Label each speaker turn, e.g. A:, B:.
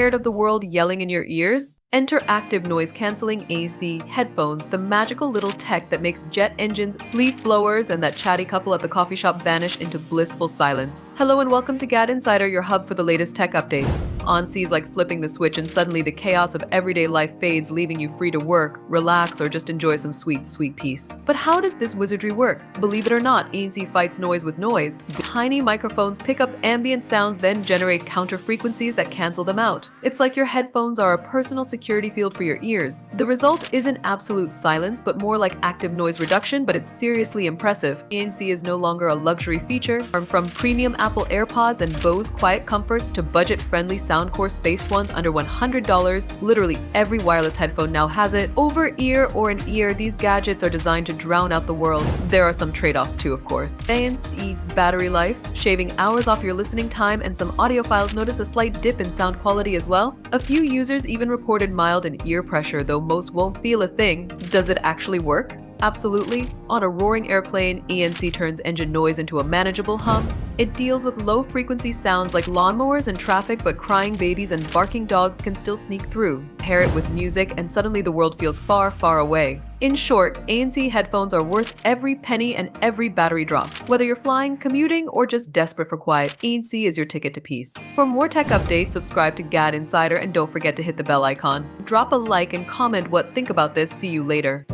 A: Tired of the world yelling in your ears? Enter active noise-canceling AC headphones, the magical little tech that makes jet engines, leaf blowers, and that chatty couple at the coffee shop vanish into blissful silence. Hello and welcome to GadInsider, your hub for the latest tech updates. On seas like flipping the switch and suddenly the chaos of everyday life fades, leaving you free to work, relax, or just enjoy some sweet, sweet peace. But how does this wizardry work? Believe it or not, ANC fights noise with noise. Tiny microphones pick up ambient sounds, then generate counter frequencies that cancel them out. It's like your headphones are a personal security field for your ears. The result isn't absolute silence, but more like active noise reduction, but it's seriously impressive. ANC is no longer a luxury feature. From premium Apple AirPods and Bose quiet comforts to budget-friendly Soundcore space ones under $100, literally every wireless headphone now has it. Over ear or in ear, these gadgets are designed to drown out the world. There are some trade-offs too, of course. ANC eats battery life, shaving hours off your listening time, and some audiophiles notice a slight dip in sound quality as well. A few users even reported mild and ear pressure, though most won't feel a thing. Does it actually work? Absolutely. On a roaring airplane, ANC turns engine noise into a manageable hum. It deals with low-frequency sounds like lawnmowers and traffic, but crying babies and barking dogs can still sneak through. Pair it with music, and suddenly the world feels far, far away. In short, ANC headphones are worth every penny and every battery drop. Whether you're flying, commuting, or just desperate for quiet, ANC is your ticket to peace. For more tech updates, subscribe to GadInsider and don't forget to hit the bell icon. Drop a like and comment what think about this. See you later.